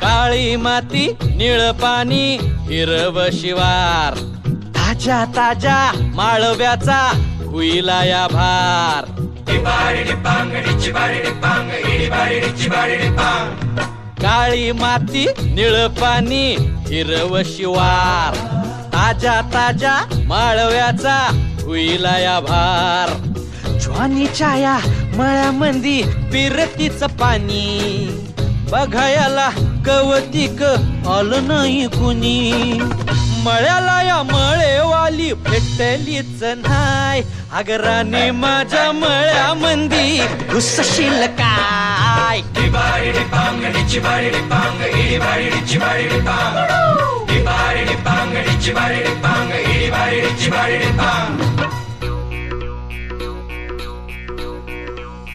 काळी माती निळ पाणी हिरव शिवार ताज्या ताज्या माळव्याचा हुईला या भार काळी माती निळ पाणी हिरव शिवार ताज्या ताज्या माळव्याचा हुईला या भार ज्वानीच्या या मळ्यामंदी पिरतीच पाणी बघायला कवतिक आलं नाही कुणी मळ्याला या मळेवाली भेटलीच नाय अगराने माझ्या मळ्यामंदी घुसशील काय Bang,